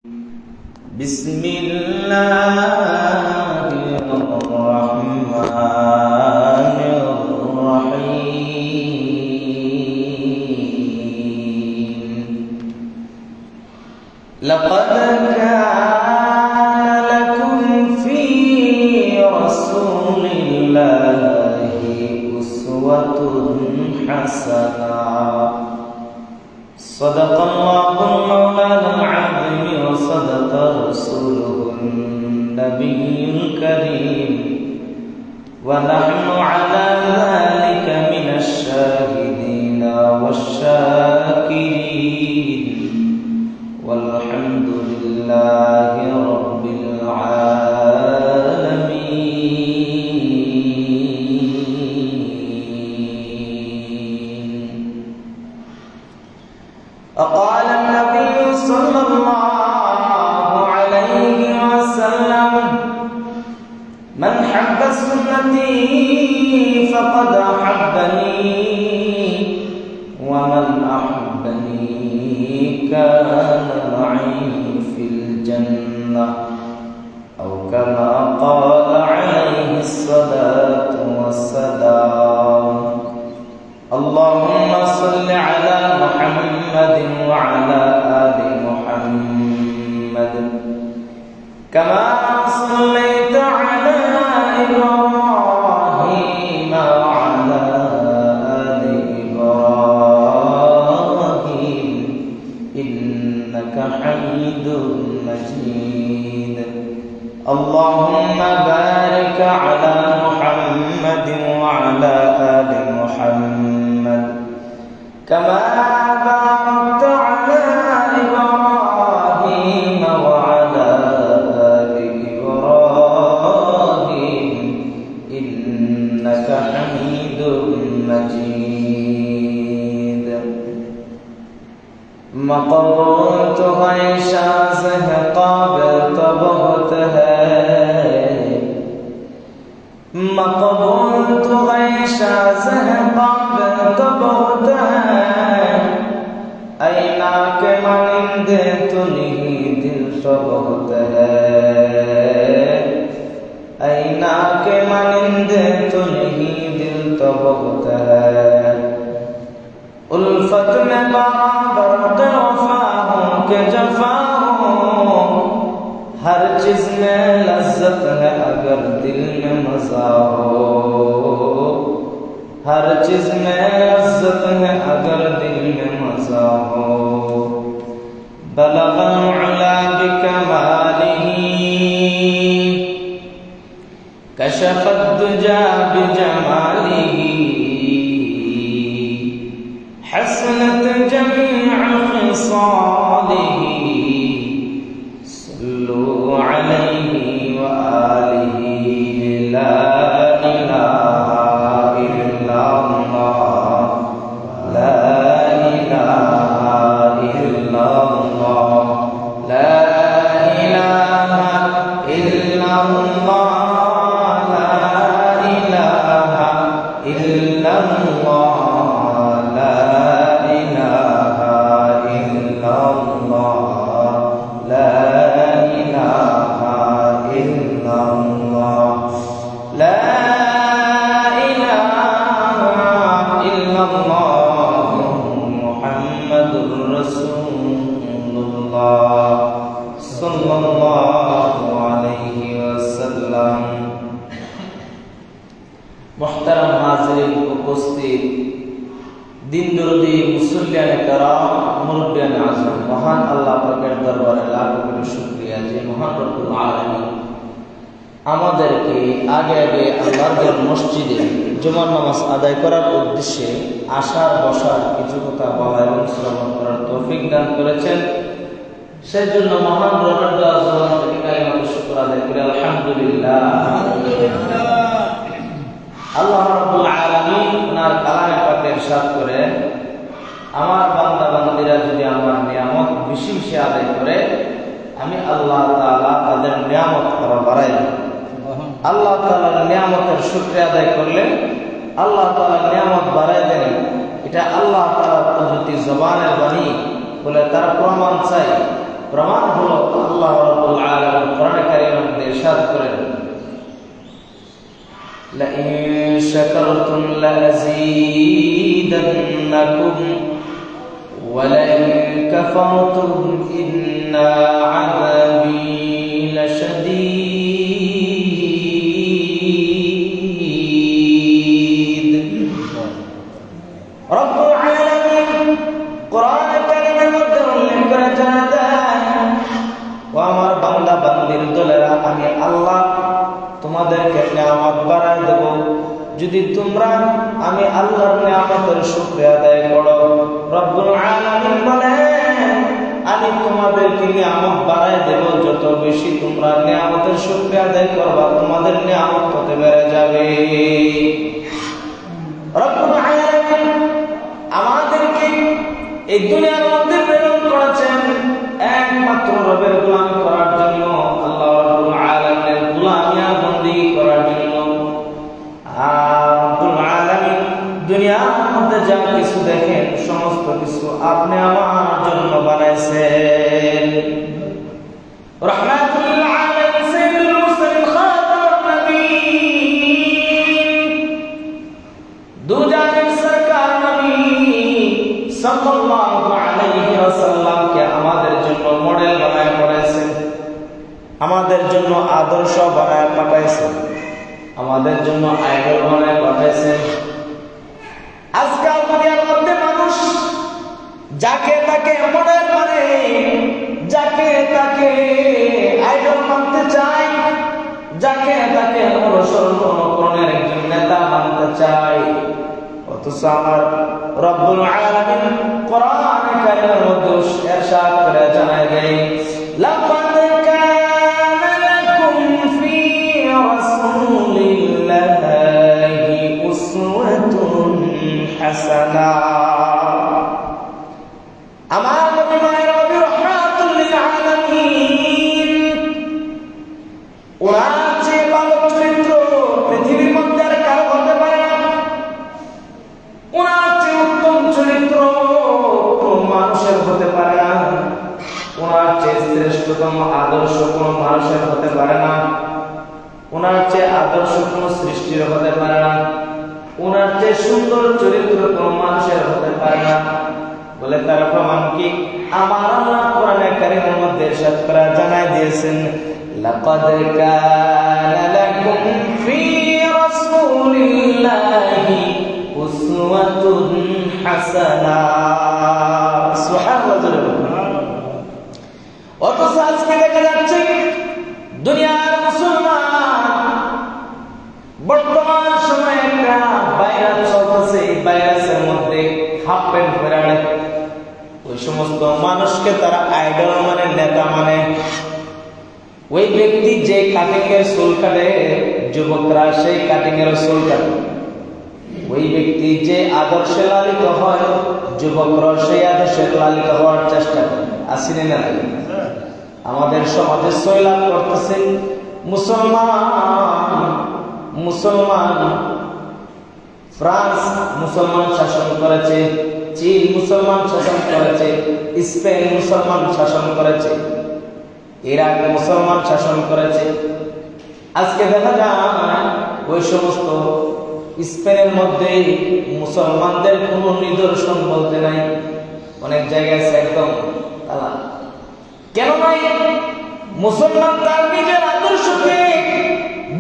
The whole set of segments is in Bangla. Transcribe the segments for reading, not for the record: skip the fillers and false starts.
بسم الله الرحمن الرحيم لقد كان لكم في رسول الله أسوة حسنة صدق الله مولانا العظيم وصدق رسوله النبي الكريم ونحن على ذلك من الشاهدين والشاكرين والحمد لله رب العالمين. قال النبي صلى الله عليه وسلم من حب سنتي فقد أحبني ومن أحبني كان معي في الجنة أو كما قال عليه الصلاة والسلام. اللهم صل على محمد وعلى آل محمد كما صليت على إبراهيم وعلى آل إبراهيم إنك حميد مجيد. اللهم بارك على محمد وعلى آل محمد كما باركت على إبراهيم وعلى آل إبراهيم إنك حميد مجيد. مقبول تو ہے شاز ہے قابل تو بہت ہے مقبول تو ہے شاز ہے قابل تو بہت ہے اینا کے مانندے تو نہیں دل تو بہت ہے اینا کے مانندے تو نہیں دل تو بہت ہے. الفت میں برابر کے وفا ہوں کہ جفا ہوں ہر چیز میں لذت ہے اگر دل میں مزہ ہو ہر چیز میں لذت ہے اگر دل میں مزہ ہو. بلغ العلا بکمالہ کشف الدجا بجمالہ حسنت جميع خصاله صلوا عليه وآله لا إله إلا الله لا إله إلا الله لا إله إلا الله لا إله إلا الله محترم حاضرین উপস্থিত দিন দরদি মুসল্লিয়ানে کرام মুরব্বিয়ানে আযম মহান আল্লাহ পাকের দরবারে লাখ কোটি শুকরিয়া যে মহান রব্বুল আলামিন আমাদেরকে আগে আগে আল্লাহর মসজিদে জুমার নামাজ আদায় করার উদ্দেশ্যে আসার বসার কিছু কথা বলা এবং শ্রবণ করার তৌফিক দান করেছেন. সেজন্য মহান রবের দয়া জবান থেকে কালিমাতুশ শুকর আদায় করি আলহামদুলিল্লাহ. আল্লাহ রাব্বুল আলামিন ওনার কালামে পাকে ইরশাদ করে আমার বান্দা বান্দীরা যদি আমার নিয়ামত বেশি বেশি আদায় করে আমি আল্লাহ তাআলা তাদের নিয়ামত আরো বাড়াই দেব. আল্লাহ তাআলার নিয়ামতের শুকরিয়া আদায় করলে আল্লাহ তাআলা নিয়ামত বাড়াই দেন এটা আল্লাহ তাআলার পদ্ধতি জবানের বাণী বলে তার প্রমাণ চাই। প্রমাণ হলো ইরশাদ করেন, লাইন শাকারতুম লাযীদান্নাকুম ওয়া লাইন কাফারতুম ইন্না আযাবী লাশাদীদ। রব্বুল আলামিন কোরআন কারীমের মধ্যে উল্লেখ করে জানান, ও আমার বান্দা বান্দির দলেরা, আমি আল্লাহ তোমাদেরকে নিয়ামত বাড়ায় দেব যদি তোমরা আমি আল্লাহর নিয়ামতের শুকরিয়া আদায় করো। রব্বুল আলামিন বলেন, আমি তোমাদেরকে নিয়ামত বাড়ায় দেব, যত বেশি তোমরা নিয়ামতের শুকরিয়া আদায় করবা তোমাদের নিয়ামত তত বেড়ে যাবে। রব্বুল আলামিন আমাদেরকে এই দুনিয়ার মধ্যে প্রেরণ করেছেন একমাত্র রবের গোলামি করার জন্য, আল্লাহ রাব্বুল আলামিনের গোলামিয়া বন্দী করার জন্য। আর রাব্বুল আলামিন দুনিয়ার মধ্যে যা কিছু দেখেন সমস্ত কিছু আপনি আমার জন্য বানাইছেন। রাহমাতুল আলামিন সাইয়্যিদুল মুরসালিন খাতামুন নবিয়্যিন দুজানের সরকার নবী সাল্লাল্লাহু আলাইহি ওয়াসাল্লামকে আমাদের জন্য মডেল বানায় পড়াইছেন, আমাদের জন্য আদর্শ বানায় পাঠাইছেন, আমাদের জন্য আইডল বানায় পাঠাইছেন। আজকাল দুনিয়ার মধ্যে মানুষ যাকে তাকে মডেল মানে, যাকে তাকে আইডল মানতে চায়, যাকে তাকে অনুসরণ অনুকরণের একজন নেতা মানতে চায়। অথচ আমার রব্বুল আলামিন কোরআন কারীমের মধ্যে ইরশাদ করে জানায় দেয়, লাকাদ কানা লাকুম ফি রাসূলিল্লাহি উসওয়াতুন হাসানাহ। আমার নবী মায়ের নবী রাহমাতুল লিল আলামিন, ওনার যে ভালো চরিত্র পৃথিবীর মধ্যে আর কারো হতে পারে না, ওনার যে উত্তম চরিত্র কোন মানুষের হতে পারে না, ওনার যে শ্রেষ্ঠতম আদর্শ কোন মানুষের হতে পারে না, ওনার যে আদর্শ কোন সৃষ্টির হতে পারে না, ওনার যে সুন্দর চরিত্র কোন মানুষের হতে পারে না। বলে তার প্রমাণ কি? আমার আল্লাহ কোরআনে কারীমের মধ্যে ইরশাদ করে জানায় দিয়েছেন, লাকাদ কানা লাকুম ফি রাসূলিল্লাহি উসওয়াতুন হাসানাহ। সুবহানাল্লাহ। অথচ আজকে দেখা যাচ্ছে দুনিয়ার মুসলমান বর্তমান সময়ে একটা ভাইরাস চলতেছে, এই ভাইরাসের মধ্যে হাফ প্যান্ট পরে ওই সমস্ত মানুষকে তারা আইডল মানে, নেতা মানে। ওই ব্যক্তি যে কাটিং এর চুল কাটে, যুবকরা সেই কাটিং এর চুল কাটে। ওই ব্যক্তি যে আদর্শে লালিত হয়, যুবকরা সেই আদর্শে লালিত হওয়ার চেষ্টা করে। আসেনি না? আমাদের সমাজে সয়লাভ করতেছে মুসলমান। ফ্রান্স মুসলমান শাসন করেছে, চীন মুসলমান শাসন করেছে, স্পেন মুসলমান শাসন করেছে, ইরাক মুসলমান শাসন করেছে। আজকে দেখা যায় ওই সমস্ত স্পেনের মধ্যে মুসলমানদের কোনো নিদর্শন বলতে নাই, অনেক জায়গায় একদম তালা। কেন নাই? মুসলমান তার নিজের আদর্শকে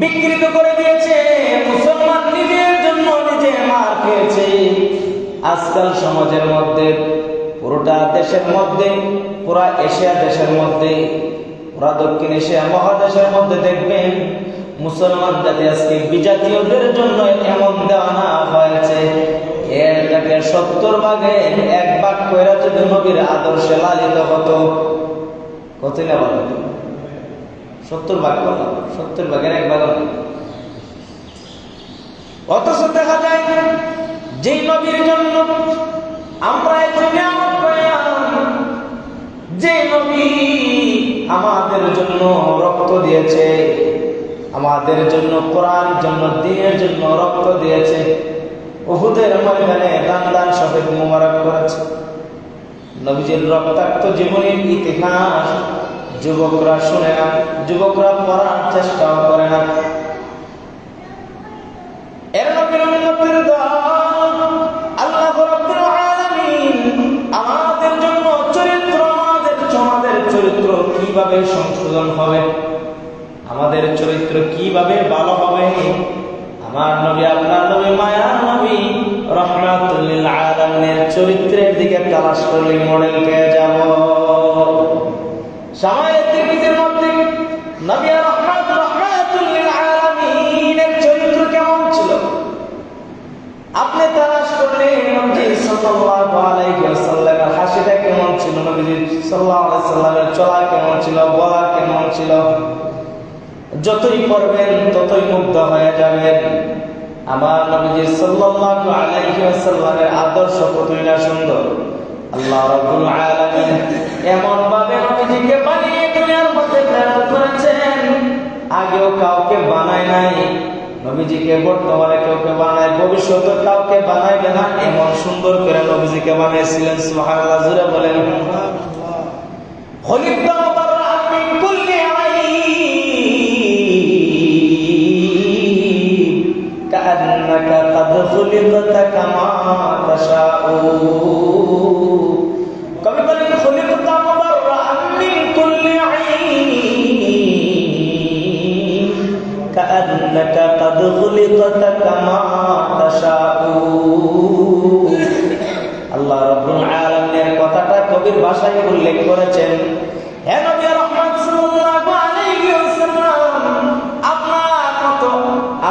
বিকৃত করে দিয়েছে, মুসলমান নিজের জন্য নিজে মার খেয়েছে। আজকাল সমাজের মধ্যে, পুরোটা দেশের মধ্যে, পুরা এশিয়া দেশের মধ্যে, পুরা দক্ষিণ এশিয়া মহাদেশের মধ্যে দেখবেন মুসলমান জাতি আজকে বিজাতীয়দের জন্য এমন দেওয়ানা হয়েছে, এর 70 ভাগের 1 ভাগ কইরা যদি নবীর আদর্শে লালিত হতো, কত না বলো? 70 ভাগ বলো, 70 ভাগের 1 ভাগ। অথচ দেখা যায় যে নবীর জন্য আমরা যে নবী আমাদের জন্য রক্ত দিয়েছে, আমাদের জন্য কোরআনের জন্য দ্বীনের জন্য রক্ত দিয়েছে, উহুদের ময়দানে দান শহীদ মোবারক করেছে। নবীজির রক্তাক্ত জীবনের ইতিহাস যুবকরা শুনে না, যুবকরা পড়ার চেষ্টাও করে না। এর নবীর উম্মতের দল আল্লাহ রাব্বুল আলামিন আমাদের জন্য আমাদের চরিত্র কিভাবে সংশোধন হবে, আমাদের চরিত্র কিভাবে ভালো হবে, আমার নবী আপনার নবী মায়ার নবী রাহমাতুল লিল আলামিনের চরিত্রের দিকে তালাশ করলে মডেল পেয়ে যাব। সামায়ের তিরমিজির মধ্যে নবী রাহমাতুল লিল আলামিনের চরিত্র কেমন ছিল আপনি তালাশ করলে নবী সাল্লাল্লাহু আলাইহি ওয়াসাল্লামের হাসিটা কেমন ছিল, নবী সাল্লাল্লাহু আলাইহি ওয়াসাল্লামের চলা কেমন ছিল, বলা কেমন ছিল, যতই পড়বেন ততই মুগ্ধ হয়ে যাবেন। আমার নবী সাল্লাল্লাহু আলাইহি ওয়াসাল্লামের আদর্শ কতই না সুন্দর। আল্লাহ রাব্বুল আলামিন এমন ভাবে নবীজিকে বানিয়ে দুনিয়ার মধ্যে প্রেরণ করেছেন, আগেও কাউকে বানায় নাই। নবীজিকে বর্তমানে কাউকে বানায়, ভবিষ্যতে কাউকে বানাইবে না, এমন সুন্দর করে নবীজিকে বানিয়েছিলেন। সুবহানাল্লাহ, জোরে বলেন খলিফা মুবাররাআন মিন কুল্লি আইব কাআন্নাকা কাদ খুলিকতা কামা তাশাউ। কবি বলেন খলিফা মুবাররাআন মিন কুল্লি আইব কাআন্নাকা কাদ খুলিকতা কামা তাশাউ। আল্লাহ রাব্বুল আলামিনের কথাটা কবির ভাষায় উল্লেখ করেছেন। হে নবী রাহমাত সাল্লাল্লাহু আলাইহি ওয়াসাল্লাম,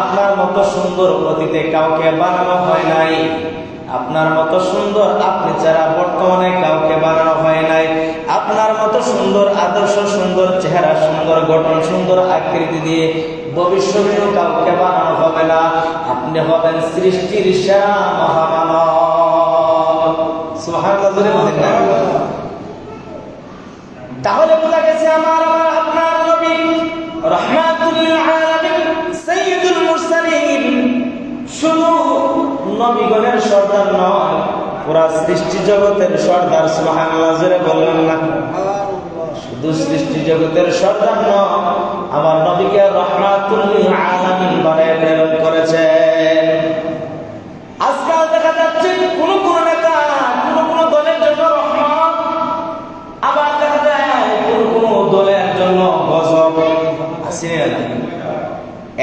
আপনার মতো সুন্দর অতীতে কাউকে বানানো হয় নাই, আপনার মতো সুন্দর আপনি ছাড়া বর্তমানে কাউকে বানানো হয় নাই, আপনার মতো সুন্দর আদর্শ, সুন্দর চেহারা, সুন্দর গঠন, সুন্দর আকৃতি দিয়ে ভবিষ্যতেও কাউকে বানানো হবে না। আপনি হবেন সৃষ্টির সেরা মহামানব। সুবহানাল্লাহ, বলেন না? তাহলে বোঝা গেছে আমার আপনার নবী রাহমাতুল লিল আলামিন সাইয়্যিদুল মুরসালিন শুধু নবীগণের সর্দার নয়, পুরা সৃষ্টি জগতের সর্দার। সুবহানাল্লাহ, জোরে বললেন না? শুধু সৃষ্টি জগতের সর্দার নয়, আমার নবীকে রাহমাতুল লিল আলামিন বানায় প্রেরণ করেছেন। আজকাল দেখা যাচ্ছে কোন কোন নেতা কোন দলের জন্য রহমত, আবার দেখা যায় কোন দলের জন্য গজব। আসেনি না?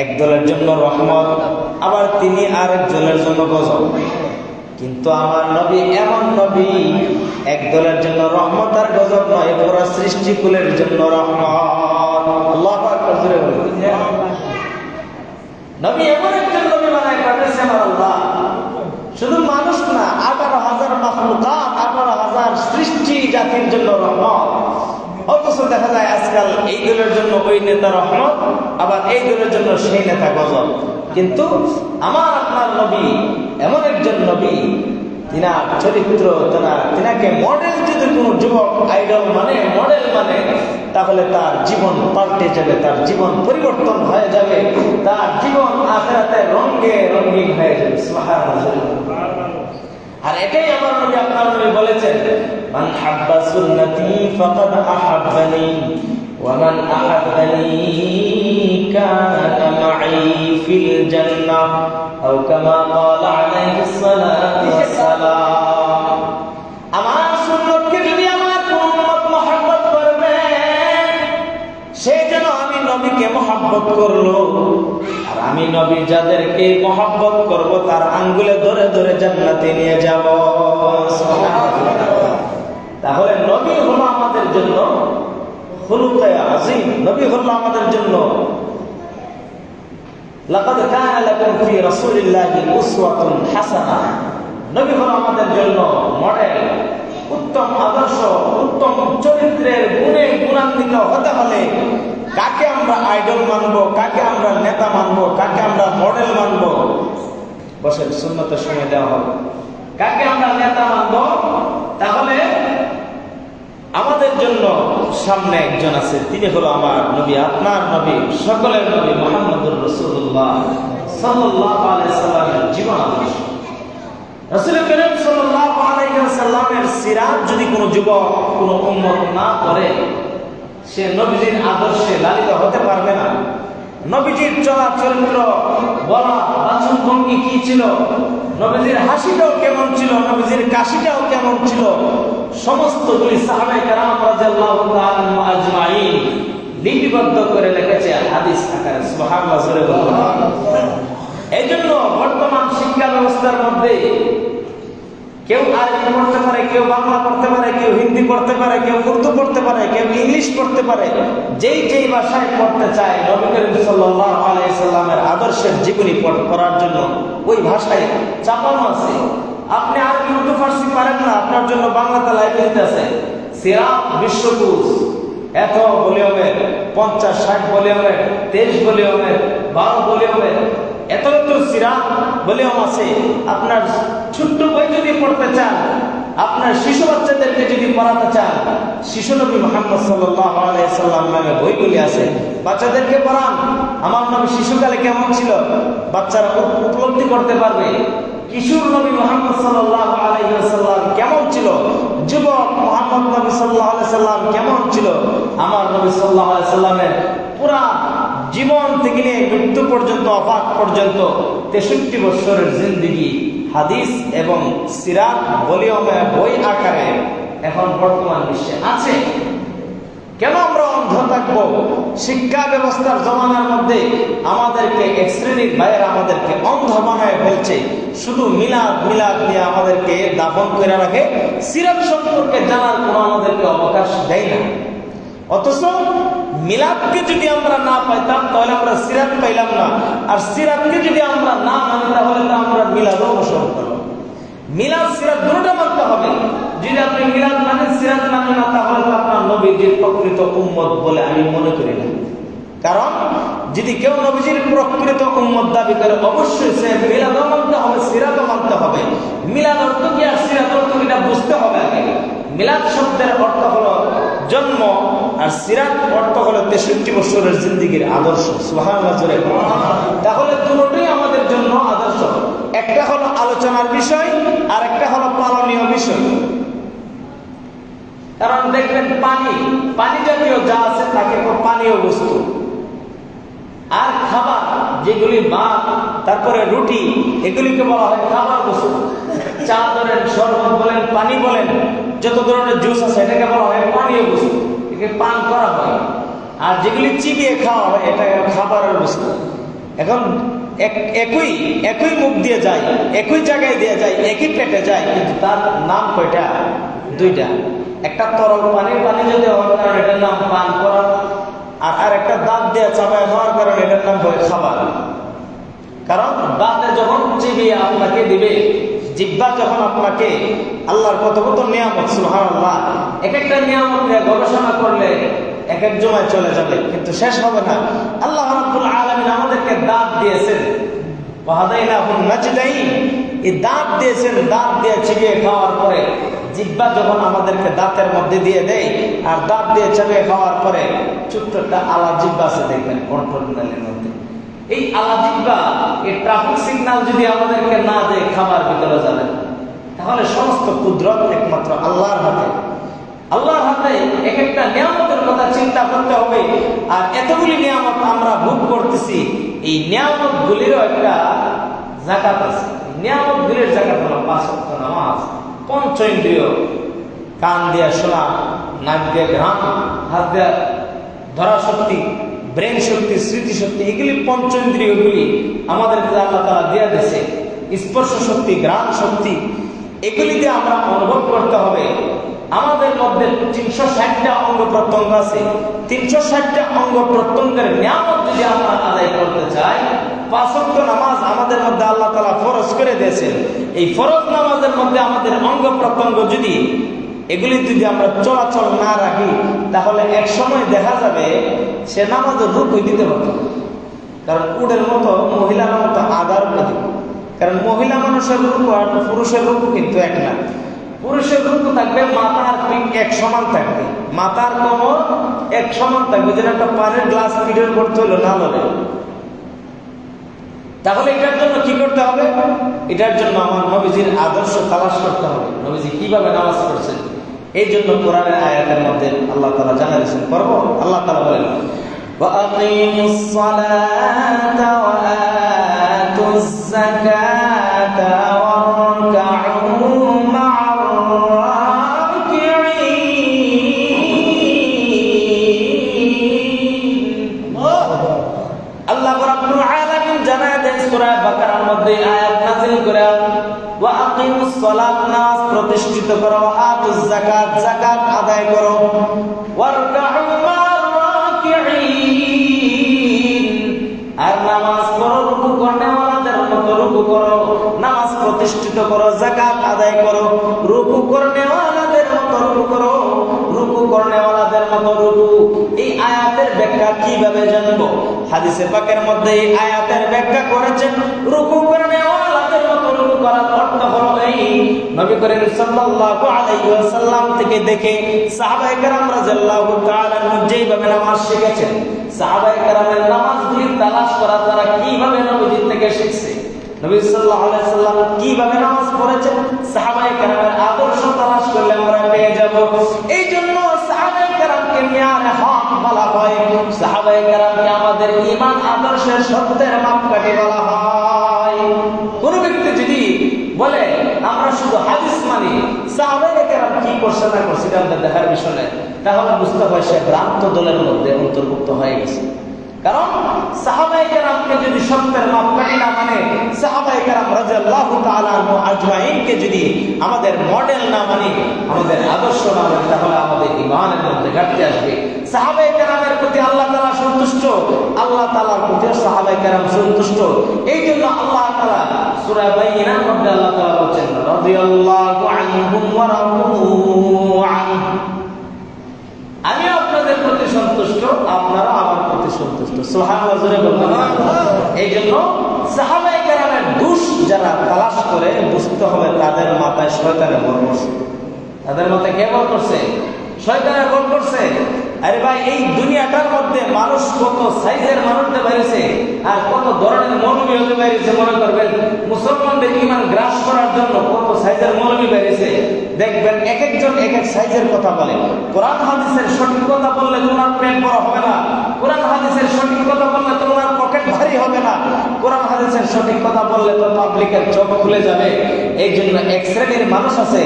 এক দলের জন্য রহমত, আবার তিনি আরেক দলের জন্য গজব। কিন্তু আমার নবী এমন নবী, এক দলের জন্য রহমত আর গজব নয়, পুরো সৃষ্টিকুলের জন্য রহমত। আল্লাহু আকবার, জোরে বলুন। নবী এমন একজন নবী বানায় পাঠিয়েছেন আল্লাহ, শুধু মানুষ না, 18,000 মাখলুকাত, 18,000 সৃষ্টি জাতির জন্য রহমত। অথচ দেখা যায় আজকাল এই দলের জন্য ওই নেতা রহমত, আবার এই দলের জন্য সেই নেতা গজব। কিন্তু আমার আপনার নবী এমন একজন নবী, তিনার চরিত্র, তিনাকে মডেল যদি কোনো যুবক আইডল মানে, মডেল মানে, তাহলে তার জীবন পাল্টে যাবে, তার জীবন পরিবর্তন হয়ে যাবে, তার জীবন আখিরাতে রঙে রঙিন হয়ে যাবে। সুবহানাল্লাহ। আর এটাই আমার নবী আপনার নবী বলেছেন, মান হাব্বা সুন্নতি ফাকাদ আহাব্বানি ওয়া মান আহাব্বানি কানা মাই ফিল জান্নাহ আও কামা ক্বালা আলাইহিস সালাতু ওয়াস সালাম। আমার সুন্নতকে যদি আমার উম্মত মহব্বত করবে, সে যেন আমি নবীকে মহব্বত করলো, আর আমি নবী যাদেরকে মহব্বত করব তার আঙ্গুলে ধরে ধরে জান্নাতে নিয়ে যাব। তাহলে নবী হলো আমাদের জন্য খুলুকে আযীম, নবী হলো আমাদের জন্য লাকাদ কানা লাকুম ফি রাসূলিল্লাহি উসওয়াতুন হাসানাহ। নবী হলো আমাদের জন্য মডেল, উত্তম আদর্শ, উত্তম চরিত্রের গুণে গুণান্বিত হতে হলে কাকে আমরা আইডল মানবো, কাকে আমরা নেতা মানবো, কাকে আমরা মডেল মানবো, বসেন সুন্নতের সময় দেওয়া হবে। কাকে আমরা নেতা মানবো? তাহলে আমাদের জন্য সামনে একজন আছে, তিনি হলো আমার নবী, আপনার নবী, সকলের নবী মুহাম্মদুর রাসূলুল্লাহ সাল্লাল্লাহু আলাইহি সাল্লামের জীবন আদর্শ। রাসূল করিম সাল্লাল্লাহু আলাইহি ওয়াসাল্লামের সিরাত যদি কোনো যুবক, কোনো উম্মত না করে, সে নবীজির আদর্শে লালিত হতে পারবে না। নবীজির চলা চরিত্র, বলা বাচন ভঙ্গি কি ছিল, নবীজির হাসিটাও কেমন ছিল, নবীজির কাশিটাও কেমন ছিল, সমস্তগুলি সাহাবায়ে কেরাম রাদিয়াল্লাহু তাআলা আজমাইন লিপিবদ্ধ করে লিখেছে হাদিস আকারে। সুবহানাল্লাহ। এই জন্য বর্তমান শিক্ষা ব্যবস্থার মধ্যে কেউ আরবি পড়তে পারে, কেউ বাংলা পড়তে পারে, কেউ হিন্দি পড়তে পারে, কেউ উর্দু পড়তে পারে, কেউ ইংলিশ পড়তে পারে। যেই ভাষায় পড়তে চায় নবী করিম সাল্লাল্লাহু আলাইহি সাল্লামের আদর্শের জীবনী পড়ার জন্য ওই ভাষায় চাপানো আছে। আপনি আরবি উর্দু ফার্সি পারেন না, আপনার জন্য বাংলাতে লাইব্রেরিতে আছে সিরাত বিশ্বকোষ, এত ভলিউমের, 50-60 ভলিউমের, 23 ভলিউমের, 12 ভলিউমের, এত সিরাত ভলিউম আছে। আপনার ছোট্ট বই যদি পড়তে চান, আপনার শিশু বাচ্চাদেরকে যদি পড়াতে চান, শিশু নবী মুহাম্মদ সাল্লাল্লাহু আলাইহি সাল্লাম নামে বইগুলি আছে, বাচ্চাদেরকে পড়ান। আমার নবী শিশুকালে কেমন ছিল বাচ্চারা উপলব্ধি করতে পারবে। কিশোর নবী মুহাম্মদ সাল্লাল্লাহু আলাইহি ওয়াসাল্লাম কেমন ছিল, যুবক মুহাম্মদ নবী সাল্লাল্লাহু আলাইহি সাল্লাম কেমন ছিল। আমার নবী সাল্লাল্লাহু আলাইহি সাল্লামের পুরা জীবন থেকে নিয়ে মৃত্যু পর্যন্ত, ওফাত পর্যন্ত 63 বছরের জিন্দেগি হাদিস এবং সিরাত ভলিউমে বই আকারে এখন বর্তমান বিশ্বে আছে। কেন আমরা অন্ধ থাকবো? শিক্ষা ব্যবস্থার জমানার মধ্যে আমাদেরকে এক শ্রেণীর ভাইয়েরা আমাদেরকে অন্ধ বানায় ফেলছে। শুধু মিলাদ নিয়ে আমাদেরকে দাফন করে রাখে, সিরাত সম্পর্কে জানার কোনো আমাদেরকে অবকাশ দেয় না। অথচ মিলাদকে যদি আমরা না পাইতাম তাহলে আমরা সিরাত পাইলাম না, আর সিরাতকে যদি আমরা না মানি তাহলে তো আমরা মিলাদও অনুসরণ করব। মিলাদ সিরাত দুটোটা মানতে হবে। যদি আপনি মিলাদ মানেন, সিরাত মানেন না, তাহলে তো আপনার নবীজির প্রকৃত উম্মত বলে আমি মনে করি না। কারণ যদি কেউ নবীজির প্রকৃত উম্মত দাবি করে, অবশ্যই সে মিলাদও মানতে হবে, সিরাতও মানতে হবে। মিলাদ অর্থ কি আর সিরাত অর্থ কি এটা বুঝতে হবে আগে। মিলাদ শব্দের অর্থ হলো জন্ম, আর সিরাত অর্থ হলো 63 বছরের জিন্দেগির আদর্শ। সুবহানাল্লাহ। তাহলে দুটোই আমাদের জন্য আদর্শ। একটা হলো আলোচনার বিষয়, আর একটা হলো পালনীয় বিষয়। কারণ দেখবেন পানি জাতীয় যা আছে তাকে পানীয় বস্তু, আর খাবার যেগুলি ভাত, তারপরে রুটি, এগুলিকে বলা হয় খাবার বস্তু। চা ধরেন, শরবত বলেন, পানি বলেন, যত ধরনের জুস আছে এটাকে বলা হয় পানীয় বস্তু, একে পান করা হয়। আর যেগুলি চিবিয়ে খাওয়া হয় এটা খাবারের বস্তু। এখন একই মুখ দিয়ে যায়, একই জায়গায় দিয়ে যায়, একই পেটে যায়, কিন্তু তার নাম কয়টা? দুইটা। একটা তরল পানি যদি হওয়ার কারণে এটার নাম পান করা, আর একটা দাঁত দিয়ে চাপায় খাওয়ার কারণে এটার নাম হয় খাবার। কারণ দাঁতে যখন চিবিয়ে আপনাকে দিবে, জিহ্বা যখন আপনাকে, আল্লাহর কত নিয়ামত, সুবহানাল্লাহ। এক একটা নিয়ামত নিয়ে গবেষণা করলে এক এক জমায় চলে যাবে, কিন্তু শেষ হবে না। আল্লাহ রাব্বুল আলামিন আমাদেরকে দাঁত দিয়েছেন, ওয়াহাদাইনাহুন নাজদাইন। এই দাঁত দিয়েছেন, দাঁত দিয়ে চিবিয়ে খাওয়ার পরে জিহ্বা যখন আমাদেরকে দাঁতের মধ্যে দিয়ে দেয়, আর দাঁত দিয়ে চিবিয়ে খাওয়ার পরে ছোট্ট একটা আলা জিহ্বা আছে, দেখবেন কন্ট্রোলের মধ্যে। এই আলা জিহ্বা, এই ট্রাফিক সিগন্যাল যদি আমাদেরকে না দেয় খাবার ভিতরে যাবে, তাহলে সমস্ত কুদরত একমাত্র আল্লাহর হাতে। আল্লাহর হাতে এক একটা নিয়ামতের কথা চিন্তা করতে হবে। আর এতগুলি নিয়ামত আমরা ভোগ করতেছি, এই নিয়ামত গুলিরও একটা জাকাত আছে। নিয়ামত গুলির জাকাত হলো 5 ওয়াক্ত নামাজ, পঞ্চ ইন্দ্রিয়, কান দিয়ে শোনা, নাক দিয়ে ঘ্রাণ, হাত দিয়ে ধরা শক্তি, ব্রেন শক্তি, স্মৃতি শক্তি, এগুলি পঞ্চ ইন্দ্রিয়গুলি আমাদেরকে আল্লাহ তাআলা দিয়ে দিয়েছে। স্পর্শ শক্তি, ঘ্রাণ শক্তি, এগুলি দিয়ে আমরা অনুভব করতে হবে। আমাদের মধ্যে 360টা অঙ্গ প্রত্যঙ্গ আছে। 360টা অঙ্গ প্রত্যঙ্গের নিয়ামত যদি আমরা আদায় করতে চাই, 5 ওয়াক্ত নামাজ আমাদের মধ্যে আল্লাহ তাআলা ফরজ করে দিয়েছেন। এই ফরজ নামাজের মধ্যে আমাদের অঙ্গ প্রত্যঙ্গ যদি এগুলি যদি আমরা চলাচল না রাখি, তাহলে এক সময় দেখা যাবে সে নামাজের রুকুই দিতে পারত। কারণ উটের মতো, মহিলার মতো আদার দিত। কারণ মহিলা মানুষের রুকু আর পুরুষের রুকু কিন্তু এক না। পুরুষের রুকু থাকবে মাথা আর পিঠ এক সমান থাকবে, মাথার কোমর এক সমান থাকবে, যেন একটা পানির গ্লাস পিঠের করতে হলো না লড়ে। তাহলে এটার জন্য কি করতে হবে? এটার জন্য আমার নবীজির আদর্শ তালাশ করতে হবে। নবীজি কিভাবে নামাজ পড়ছেন, এই জন্য কোরআনের আয়াতের মধ্যে আল্লাহ তাআলা জানা দিয়েছেন করব। আল্লাহ তাআলা বলেন ওয়াকিমুস সালাতা ওয়া আতুজ যাকাতা ওয়ারকাউ মা'আর রাকিঈন। আল্লাহ রাব্বুল আলামিন জানায় দেন সূরা বাকারার মধ্যে আয়াত নাযিল করে ওয়া আকিমুস সালাত নামাজ প্রতিষ্ঠিত করো ওয়া আতুজ যাকাত যাকাত আদায় করো ওয়ারকাউ মা'আর রাকিঈন আর নামাজ পড়ো রুকু করনেওয়ালাদের মতো রুকু করো নামাজ প্রতিষ্ঠিত করো যাকাত আদায় করো রুকু করনেওয়ালাদের মতো রুকু করো রুকু করনেওয়ালাদের মতো রুকু। এই আয়াতের ব্যাখ্যা কিভাবে জানবো? হাদিসে পাকের মধ্যে এই আয়াতের ব্যাখ্যা করেছেন রুকু করনেওয়ালাদের মতো রুকু করার অর্থ হলো এই নবী করিম সাল্লাল্লাহু আলাইহি ওয়াসাল্লাম থেকে দেখে সাহাবায়ে কেরাম রাদিয়াল্লাহু তাআলা যেইভাবে নামাজ শিখেছেন সাহাবায়ে কেরামের নামাজগুলি তালাশ করা তারা কিভাবে নবীজি থেকে শিখছে, নবী সাল্লাল্লাহু আলাইহি ওয়াসাল্লাম কিভাবে নামাজ পড়েছেন সাহাবায়ে কেরামের আদর্শ তালাশ করলে আমরা পেয়ে যাব। এই জন্য সাহাবায়ে কেরামকে মিয়ানে হক বলা হয়, সাহাবায়ে কেরামকে আমাদের ঈমান আদর্শের সত্যের মাপকাঠি বলা হয়। কোন ব্যক্তি যদি বলে আমরা শুধু হাদিস মানি সাহাবায়ে কেরাম কি করছে না করছে এটা আমাদের দেখার বিষয় নয়, তাহলে বুঝতে হয় সে ভ্রান্ত দলের মধ্যে অন্তর্ভুক্ত হয়ে গেছে। কারণ সাহাবায়ে কেরামকে যদি সত্যের মাপকাঠি না মানে সাহাবায়ে কেরাম রাদিয়াল্লাহু তাআলা আনহু আজমাইনকে যদি আমাদের মডেল না মানি আমাদের আদর্শ না মানি তাহলে আমাদের ঈমানের মধ্যে ঘাটতি আসবে। সাহাবায়ে কেরামের প্রতি আল্লাহ তাআলা সন্তুষ্ট, আল্লাহ তাআলার প্রতি সাহাবায়ে কেরাম সন্তুষ্ট। এই জন্য আল্লাহ তাআলা সূরা বাইয়িনার মধ্যে আল্লাহ তাআলা বলেন রাদিয়াল্লাহু আনহুম ওয়া রাদু আনহু, আমি আপনাদের প্রতি সন্তুষ্ট আপনারা আমার প্রতি সন্তুষ্ট। সুবহানাল্লাহ জোরে বলুন। এই জন্য সাহাবায়ে কেরামের দোষ যারা তালাশ করে বুঝতে হবে তাদের মাথায় শয়তানের ভর করছে। তাদের মাথায় কে ভর করছে? শয়তানের ভর করছে। আরে ভাই এই দুনিয়াটার মধ্যে মানুষ কত সাইজের মানুষদের বাইরেছে আর কত ধরনের মৌলবী হতে বাইরেছে। মনে করবেন মুসলমানদের ঈমান গ্রাস করার জন্য কত সাইজের মৌলবী বাইরেছে। দেখবেন এক একজন এক এক সাইজের কথা বলে। কোরআন হাদিসের সঠিক কথা বললে তোমার পেট বড় হবে না, কোরআন হাদিসের সঠিক কথা বললে তোমার পকেট ভারী হবে না, কোরআন হাদিসের সঠিক কথা বললে তো পাবলিকের চোখ খুলে যাবে। এই জন্য এক শ্রেণীর মানুষ আছে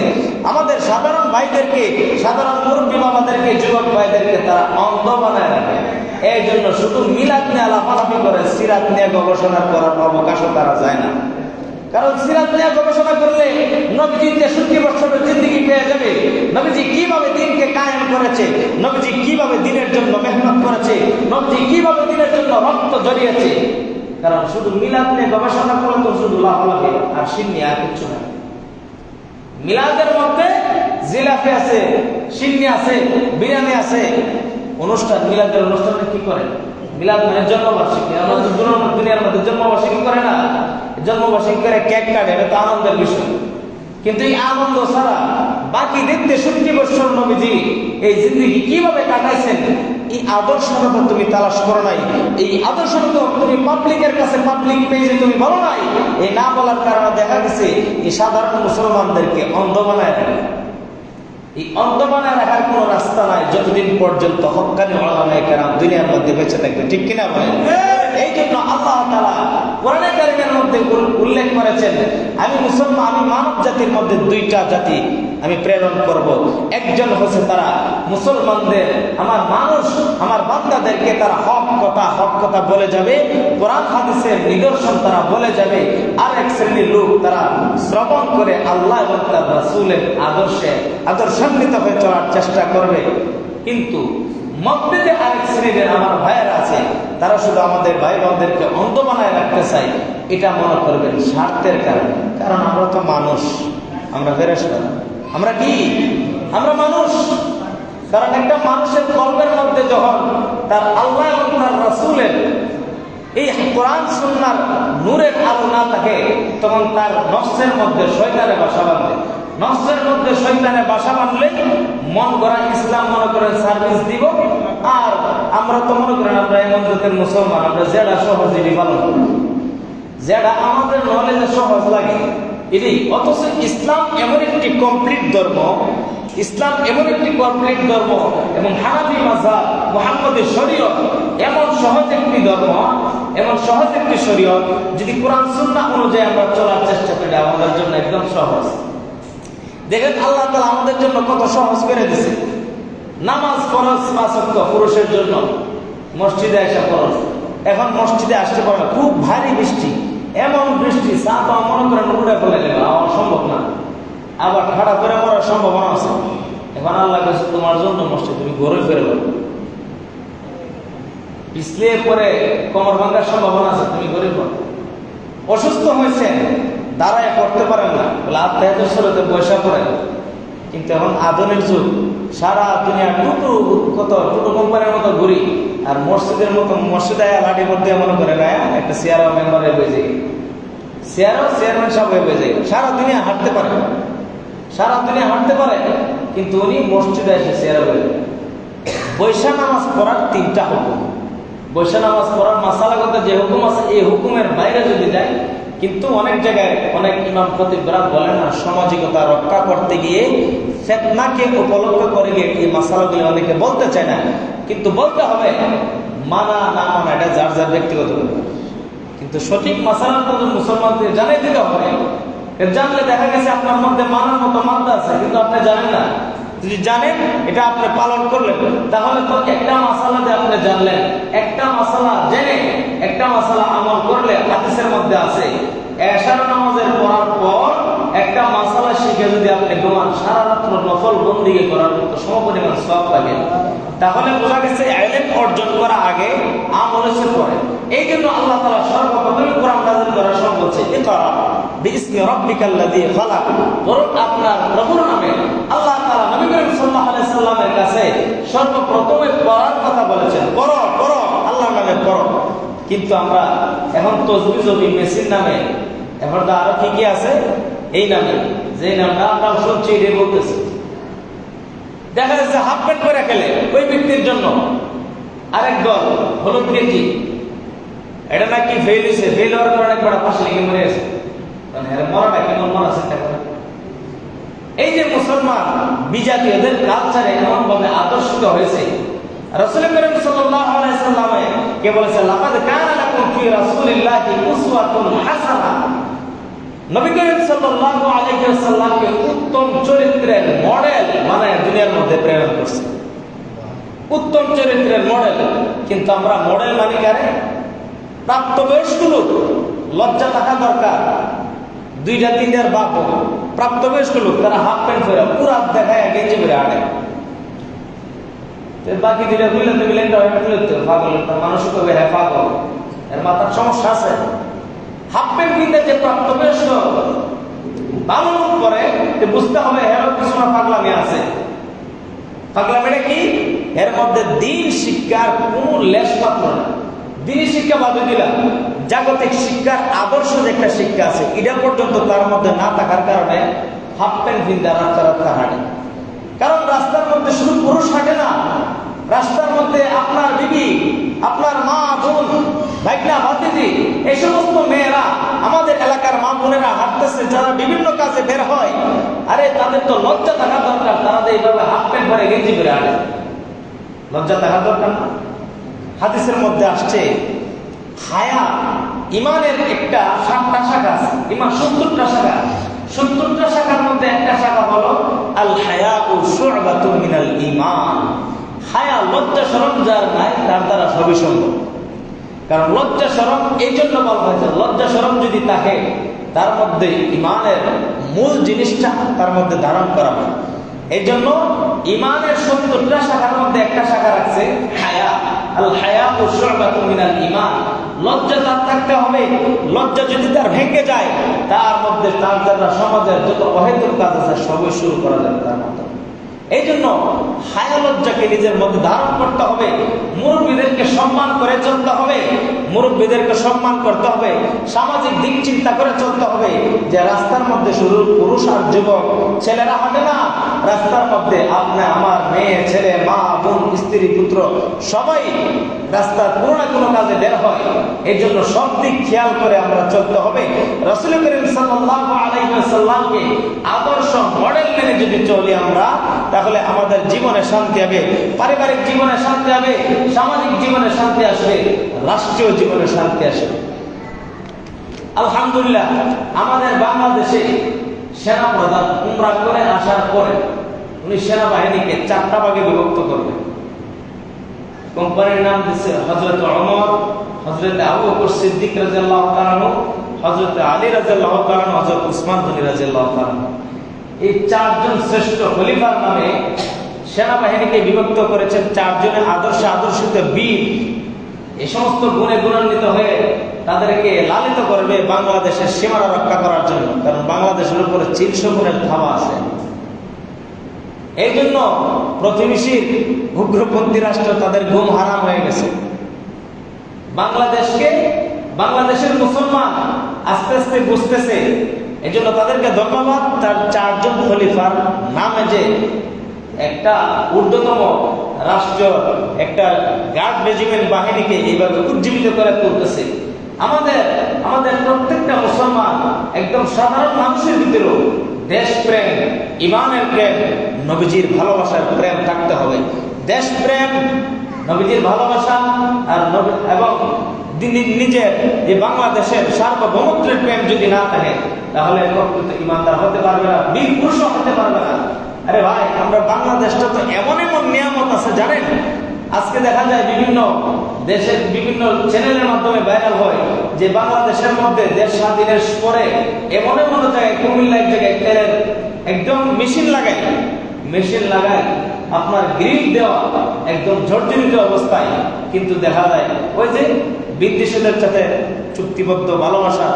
আমাদের সাধারণ ভাইদেরকে, সাধারণ মুরব্বী বাবাদেরকে, যুবক ভাইদেরকে তারা অন্ধ বানায় রাখে। এই জন্য শুধু মিলাদ নিয়ে লাফালাফি করে, সিরাত নিয়ে গবেষণা করার অবকাশও তারা যায় না। কারণ সিরাত নিয়ে গবেষণা করলে নবীজি 63 বছরের জিন্দেগি পেয়ে যাবে। নবীজি কিভাবে দিনকে কায়েম করেছে, নবীজি কিভাবে দিনের জন্য মেহনত করেছে, নবীজি কিভাবে দিনের জন্য রক্ত ঝরিয়েছে। কারণ শুধু মিলাদ নিয়ে গবেষণা করলে তো শুধু লাফালাফি আর সিন্নি আর কিছু না। মিলাদের মধ্যে জিলাপি আছে, সিন্নি আছে, বিরিয়ানি আছে। অনুষ্ঠান মিলাদের অনুষ্ঠানে কি করে? মিলাদ মানে জন্মবার্ষিকী। আমাদের দুনিয়ার মধ্যে জন্মবার্ষিকী করে না, জন্মবার্ষিকী করে কেক কাটে, এটা তো আনন্দের বিষয়। কিন্তু এই আনন্দ ছাড়া বাকি দেখতে 70 বছর নবীজি এই জিন্দেগি কিভাবে কাটাইছেন এই আদর্শটা তুমি তালাশ করো নাই। এই আদর্শটা তুমি পাবলিকের কাছে পাবলিক পেজে তুমি বলো নাই। এই না বলার কারণে দেখা গেছে এই সাধারণ মুসলমানদেরকে অন্ধ বানায় রাখে। এই অন্ধ বানায় রাখার কোনো রাস্তা নাই যতদিন পর্যন্ত হক্কানি উলামায়ে কেরাম দুনিয়ার মধ্যে বেঁচে থাকবে, ঠিক কিনা বলেন? এই জন্য আল্লাহ তাআলা কোরআনে কারীমের মধ্যে উল্লেখ করেছেন আমি মুসলমান, আমি মানব জাতির মধ্যে 2টা জাতি আমি প্রেরণ করব। একজন হচ্ছে তারা মুসলমানদের, আমার মানুষ, আমার বান্দাদেরকে তারা হক কথা বলে যাবে, কোরআন হাদিসের নিদর্শন তারা বলে যাবে। আর এক শ্রেণীর লোক তারা শ্রবণ করে আল্লাহ এবং তার রাসূলের আদর্শান্বিত হয়ে চলার চেষ্টা করবে। কিন্তু মধ্যে যে আরেক শ্রেণীর আমার ভাইয়েরা আছে তারা শুধু আমাদের ভাই বোনদেরকে অন্ধ বানায় রাখতে চায়। এটা মনে করবেন স্বার্থের কারণে। কারণ আমরা তো মানুষ, আমরা ফেরেশতা, আমরা কি? আমরা মানুষ। কারণ একটা মানুষের কলবের মধ্যে যখন তার আল্লাহ এবং তার রাসূলের এই কোরআন সুন্নাহর নূরের আলো না থাকে তখন তার নফসের মধ্যে শয়তানের বাসা বাঁধে। নফসের মধ্যে শয়তানের বাসা বাঁধলে মন গড়া ইসলাম মনে করেন সার্ভিস দিব। আর আমরা তো মনে করেন আমরা এমন জাতের মুসলমান, আমরা যেটা সহজে পালন করি, যেটা আমাদের নলেজে সহজ লাগে এটাই। অথচ ইসলাম এমন একটি কমপ্লিট ধর্ম, ইসলাম এমন একটি কমপ্লিট ধর্ম এবং হানাফি মাযহাব মুহাম্মদের শরীয়ত এমন সহজ একটি ধর্ম, এমন সহজ একটি শরীয়ত, যদি কোরআন সুন্নাহ অনুযায়ী আমরা চলার চেষ্টা করি আমাদের জন্য একদম সহজ। দেখেন আল্লাহ তাআলা আমাদের জন্য কত সহজ করে দিয়েছে। নামাজ ফরজ 5 ওয়াক্ত পুরুষের জন্য, মসজিদে আসা ফরজ। এখন মসজিদে আসতে পারে না, খুব ভারী বৃষ্টি, এমন বৃষ্টি চাপা মনে করেন উড়ে ফেলে নেবে, সম্ভব না, আবার খাড়া করে মরার সম্ভাবনা আছে। এখন আল্লাহ কাছে তোমার জন্য মসজিদ, তুমি ঘরে ফেরে পিছলিয়ে পরে কোমর ভাঙার সম্ভাবনা আছে, তুমি ঘরে পড়ো। অসুস্থ হয়েছেন, দাঁড়ায় পড়তে পারেন না, বলে আত্মাহিত স্বরতে পয়সা পড়েন। কিন্তু এখন আধুনিক যুগ, সারা দুনিয়া টুটু কোম্পানির মতো ঘুরি, আর মসজিদের মতো মসজিদে লাঠি করতে মনে করে না একটা চেয়ারও মেম্বার হয়ে যায়, চেয়ারম্যান সাহেব হয়ে যায়। সারা দুনিয়া হাঁটতে পারে, সারা দুনিয়া হাঁটতে পারে, কিন্তু উনি মসজিদে এসে চেয়ার হয়ে যায়। বৈশা নামাজ পড়ার 3টা হুকুম। বৈশা নামাজ পড়ার মাসালাগত যে হুকুম আছে, এই হুকুমের বাইরে যদি যায়, কিন্তু অনেক জায়গায় অনেক ইমাম খতিবরা বলেন না, সামাজিকতা রক্ষা করতে গিয়ে ফিতনাকে উপলক্ষ করে গিয়ে এই মাসালাগুলো অনেকে বলতে চায় না, কিন্তু বলতে হবে। মানা না মানা এটা যার যার ব্যক্তিগত ব্যাপার, কিন্তু সঠিক মাসালাটা তো মুসলমানদের জানাই দিতে হবে। জানলে দেখা গেছে আপনার মধ্যে মানার মতো মাত্রা আছে, কিন্তু আপনি জানেন না। যদি জানেন, এটা আপনি পালন করলেন, তাহলে তো একটা মাসালাতে আপনি জানলেন। একটা মাসালা জেনে একটা মাসালা আমল করলে হাদিসের মধ্যে আছে, এশার নামাজের পড়ার পর একটা মাসালা শিখে যদি আপনি ঘুমান, সারা রাত্র নফল বন্দিগি করার মতো সমপরিমাণ সওয়াব লাগে। তাহলে বোঝা গেছে ইলম অর্জন করা আগে, আমলের পরে। এই জন্য আল্লাহ তাআলা সর্বপ্রথম কোরআন নাযিল করার সময় বলছে, ইকরা বিইসমি রাব্বিকাল্লাযী খালাক, পড়ো আপনার প্রভুর নামে। আল্লাহ তাআলা নবী করিম সাল্লাল্লাহু আলাইহি সাল্লামের কাছে সর্বপ্রথমে পড়ার কথা বলেছেন, পড়ো পড়ো আল্লাহর নামে পড়ো। কিন্তু আমরা এখন তসবিহ মেশিন নামে, এখন তো আরো কি আছে এই নামে, যে নামটা আমরা শুনছি এটাই বলতেছি। দেখা যাচ্ছে হাফ প্যান্ট করে খেলে ওই ব্যক্তির জন্য, আরেক দল হলুদ গেঞ্জি, এটা নাকি ফেল হয়েছে, ফেল হওয়ার কারণে একবার পাশে লেগে মরে আছে। মরাটা কেমন মরা চিন্তা করে। এই যে মুসলমান বিজাতি, এদের কালচারে এমন ভাবে আদর্শিত হয়েছে। রাসূল করিম সাল্লাল্লাহু আলাইহি সাল্লাম কে বলেছেন, লাকাদ কানা লাকুম ফি রাসূলিল্লাহি উসওয়াতুন হাসানাহ। নবী করিম সাল্লাল্লাহু আলাইহি ওয়াসাল্লামকে উত্তম চরিত্রের মডেল মানে দুনিয়ার মধ্যে প্রেরণ করছে, উত্তম চরিত্রের মডেল। কিন্তু আমরা মডেল মানি কারে? প্রাপ্তবয়স্ক লোক। লজ্জা থাকা দরকার। 2-3টার বাপ প্রাপ্তবয়স্ক লোক, তারা হাফ প্যান্ট পরে পুরা দেখায় গেঞ্জি পরে আড়ে, বাকি 2টা মিলেন পাগল, তার মানুষ কবে হ্যাঁ পাগল, এর মাথার সমস্যা আছে। হাফ প্যান্ট কিনতে যে প্রাপ্তবয়স্ক ভালো লোক করে, বুঝতে হবে এর পিছনে পাগলামি আছে। পাগলামিটা কি? এর মধ্যে দিন শিক্ষার কোন লেশ মাত্র না। দিনী শিক্ষা বাদে দিলাম, জাগতিক শিক্ষার আদর্শ যে একটা শিক্ষা আছে, এটা পর্যন্ত তার মধ্যে না থাকার কারণে হাফ প্যান্ট কিনতে রাস্তা হাঁটে। কারণ রাস্তার মধ্যে শুধু পুরুষ হাঁটে না, রাস্তার মধ্যে আপনার বিবি, আপনার মা, বোন, ভাইনা, ভাতিজি, এই সমস্ত মেয়েরা, আমাদের এলাকার মা বোনেরা হাঁটতেছে, যারা বিভিন্ন কাজে বের হয়। আরে তাদের তো লজ্জা থাকা দরকার, তারা এইভাবে হাফ প্যান্ট পরে গেঞ্জি পরে হাঁটে, লজ্জা থাকা দরকার না? হাদিসের মধ্যে আসছে, হায়া ইমানের একটা 7টা শাখা আছে, ইমান 70টা শাখা। 70টা শাখার মধ্যে একটা শাখা হলো আল হায়াউ শু'বাতুম মিনাল ঈমান। হায়া, লজ্জা শরম যার নাই তার দ্বারা সবই সম্ভব। কারণ লজ্জা শরম এই জন্য বলা হয়েছে, লজ্জা শরম যদি থাকে তার মধ্যে ঈমানের মূল জিনিসটা তার মধ্যে ধারণ করা হয়। এই জন্য ঈমানের 70টা শাখার মধ্যে একটা শাখা রাখছে হায়া। আল হায়াউ শু'বাতুম মিনাল ঈমান। লজ্জা তার থাকতে হবে। লজ্জা যদি তার ভেঙে যায়, তার মধ্যে তার দ্বারা সমাজের যত অহেতুক কাজ আছে সবই শুরু করা যাবে তার মধ্যে। এই জন্য হায়া লজ্জাকে নিজের মধ্যে ধারণ করতে হবে, মুরব্বীদেরকে সম্মান করে চলতে হবে, মুরব্বীদেরকে সম্মান করতে হবে, সামাজিক দিক চিন্তা করে চলতে হবে। যে রাস্তার মধ্যে শুধু পুরুষ আর যুবক ছেলেরা হাঁটে না, রাস্তার মধ্যে আপনি আমার মেয়ে ছেলে মা বোন স্ত্রী পুত্র সবাই রাস্তার কোনো না কোনো কাজে বের হয়। এই জন্য সব দিক খেয়াল করে আমরা চলতে হবে। রাসূল করিম সাল্লাল্লাহু আলাইহি ওয়াসাল্লামকে আদর্শ মডেল মেনে যদি চলি আমরা, তাহলে আমাদের জীবনে শান্তি হবে, পারিবারিক জীবনে শান্তি হবে, সামাজিক জীবনে শান্তি আসবে, রাষ্ট্রীয় জীবনে শান্তি আসবে। আলহামদুলিল্লাহ, আমাদের বাংলাদেশে সেনাপ্রধান উমরা করে আসার পরে উনি সেনাবাহিনীকে 4টা ভাগে বিভক্ত করবেন। কোম্পানির নাম দিচ্ছে হযরত ওমর, হযরত আবু বকর সিদ্দিক রাদিয়াল্লাহু তাআলা আনহু, হযরত আলী রাদিয়াল্লাহু তাআলা আনহু, হযরত উসমান গনি রাদিয়াল্লাহু তাআলা আনহু। এই 4 জন শ্রেষ্ঠ খলিফার নামে সেনাবাহিনীকে বিভক্ত করেছেন। 4 জনের আদর্শিত বীর, এই সমস্ত গুণে গুণান্বিত হয়ে তাদেরকে লালিত করবে বাংলাদেশের সীমানা রক্ষা করার জন্য। কারণ বাংলাদেশের উপরে 400 গুণের ধাওয়া আছে। এই জন্য প্রতিবেশীর উগ্রপন্থী রাষ্ট্র তাদের ঘুম হারাম হয়ে গেছে। বাংলাদেশের মুসলমান আস্তে আস্তে বুঝতেছে। এই জন্য তাদেরকে ধন্যবাদ। তার 4 জন খলিফার নামে যে একটা ঊর্ধ্বতম রাষ্ট্র, একটা গার্ড রেজিমেন্ট বাহিনীকে এইভাবে উজ্জীবিত করে তুলতেছে। আমাদের প্রত্যেকটা মুসলমান একদম সাধারণ মানুষের ভিতরেও দেশপ্রেম, ইমানের প্রেম, নবীজির ভালোবাসার প্রেম থাকতে হবে। দেশপ্রেম, নবীজির ভালোবাসা আর এবং নিজের যে বাংলাদেশের সার্বভৌমত্বের প্রেম যদি না থাকে, তাহলে প্রকৃত ইমানদার হতে পারবে না, বীর পুরুষ হতে পারবে না। আরে ভাই, আমরা বাংলাদেশটা তো এমন নিয়ামত আছে জানেন। আজকে দেখা যায় বিভিন্ন দেশের বিভিন্ন চ্যানেলের মাধ্যমে ভাইরাল হয় যে বাংলাদেশের মধ্যে দেশ স্বাধীনের পরে এমন জায়গায়, কুমিল্লা এক জায়গায় তেলের একদম মেশিন লাগায় আপনার গ্রিল দেওয়া একদম জর্জরিত অবস্থায়, কিন্তু দেখা যায় ওই যে বিদেশিদের সাথে চুক্তিবদ্ধ ভালোবাসা,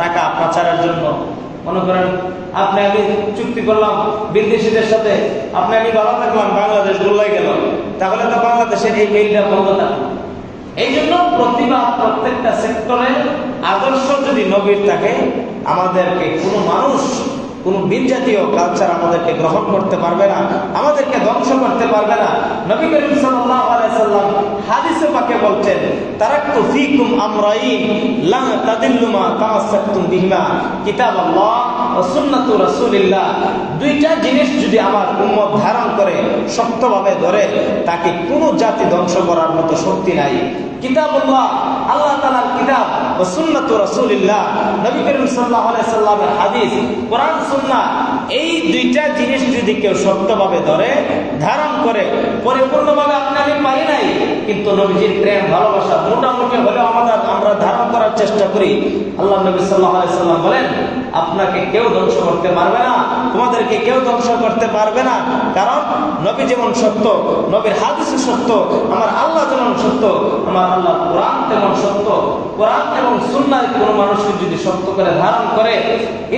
টাকা পাচারের জন্য। মনে করেন আপনি আমি চুক্তি করলাম বিদেশিদের সাথে, আপনি আমি ভালো থাকলাম, বাংলাদেশ গোল্লাই গেল, তাহলে তো বাংলাদেশের এই মেইলটা বন্ধ থাকবে। এই জন্য প্রত্যেকটা সেক্টরে আদর্শ যদি নবীর থাকে, আমাদেরকে কোনো মানুষ, কোন বীর জাতীয় কালচার আমাদেরকে গ্রহণ করতে পারবে না, আমাদেরকে ধ্বংস করতে পারবে না। নবী করিম সাল্লাল্লাহু আলাইহি সাল্লাম হাদিসে পাকে বলছেন, তারাকতু ফীকুম আমরাইন লা তাদিল্লু মা তামাসসাকতুম বিহিমা, কিতাবাল্লাহ ওয়া সুন্নাতু রাসূলিল্লাহ। 2টা জিনিস যদি আমার উম্মত ধারণ করে, শক্তভাবে ধরে, তাকে কোনো জাতি ধ্বংস করার মতো শক্তি নাই। কিতাবুল্লাহ, আল্লাহ তাআলার কিতাব, ওয়া সুন্নাতু রাসূলিল্লাহ, নবী করিম সাল্লাল্লাহু আলাইহি সাল্লামের হাদিস, কোরআন সুন্নাহ, এই 2টা জিনিস যদি কেউ শক্তভাবে ধরে, ধারণ করে, পরিপূর্ণভাবে আপনি আমি পারি নাই, কিন্তু নবীজির প্রেম ভালোবাসা মোটামুটি হলেও আমরা ধারণ করার চেষ্টা করি। আল্লাহ নবী সাল্লাল্লাহু আলাইহি সাল্লাম বলেন, আপনাকে কেউ ধ্বংস করতে পারবে না, তোমাদেরকে কেউ ধ্বংস করতে পারবে না। কারণ নবী যেমন সত্য, নবীর হাদিস সত্য, আমার আল্লাহ যেমন সত্য, আমার আল্লাহ কোরআন তেমন সত্য। কোরআন এবং সুন্নাহ কোনো মানুষকে যদি সত্য করে ধারণ করে,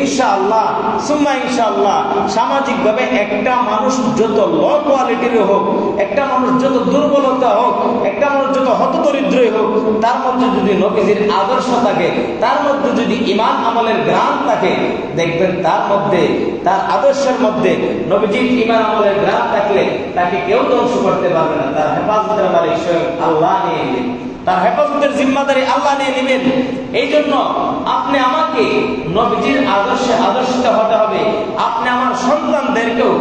ইনশাআল্লাহ সুম্মা ইনশাআল্লাহ সামাজিকভাবে একটা মানুষ যত লো কোয়ালিটির হোক, একটা মানুষ যত দুর্বলতা হোক, একটা মানুষ যত হতদরিদ্রই হোক, তার মধ্যে যদি নবীজির আদর্শ থাকে, তার মধ্যে যদি ঈমান আমলের গ্রাম থাকে, দেখবেন তার আদর্শের মধ্যে নবীজির ঈমান আমলের গ্রাম থাকলে তাকে কেউ ধ্বংস করতে পারবে না। তার হেফাজতের মালিক স্বয়ং আল্লাহ নিয়ে নেবেন, তার হেফাজতের জিম্মাদারি আল্লাহ নিয়ে নেবেন। এই জন্য আপনি আমাকে নবীজির আদর্শে আদর্শিত হতে হবে, আপনি আমার সন্তানদেরকেও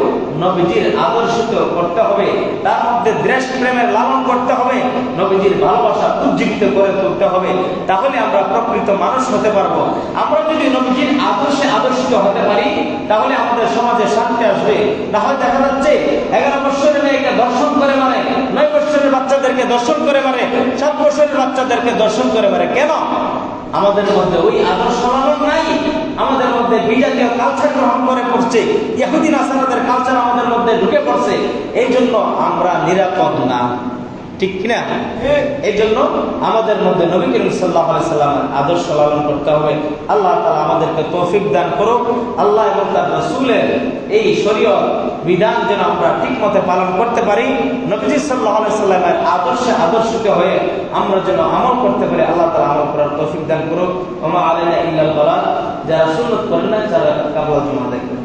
নবীজির আদর্শিত করতে হবে, তার মধ্যে দেশ প্রেমের লালন করতে হবে, নবীজির ভালোবাসা উজ্জীবিত করে তুলতে হবে। তাহলে আমরা প্রকৃত মানুষ হতে পারবো। আমরা যদি নবীজির আদর্শে আদর্শিত হতে পারি, তাহলে আমাদের সমাজে শান্তি আসবে। না হয় দেখা যাচ্ছে 11 বছরের মেয়েকে দর্শন করে মারে, 9 বছরের বাচ্চাদেরকে দর্শন করে মারে, 7 বছরের বাচ্চাদেরকে দর্শন করে মারে। কেন? আমাদের মধ্যে ওই আদর্শ লালন নাই, আমাদের মধ্যে বিজাতীয় কালচার গ্রহণ করে পড়ছে, ইহুদি নাসারাদের কালচার আমাদের মধ্যে ঢুকে পড়ছে। এই জন্য আমরা নিরাপদ না। ঠিক কিনা? এই জন্য আমাদের মধ্যে নবী করিম সাল্লাল্লাহু আলাইহি সাল্লামের আদর্শ লালন করতে হবে। আল্লাহ তাআলা আমাদেরকে তৌফিক দান করুক। আল্লাহ এবং তার রাসূলের এই শরীয়ত বিধান যেন আমরা ঠিক মতে পালন করতে পারি, নবীজি সাল্লাল্লাহু আলাইহি সাল্লামের আদর্শে আদর্শিত হয়ে আমরা যেন আমল করতে পারি। আল্লাহ তাআলা আমল করার তৌফিক দান করুক। ওয়া মা আলাইনা ইল্লাল বালাগ। যারা সুন্নাত করেন না, যারা কাবুল জমা দেয়।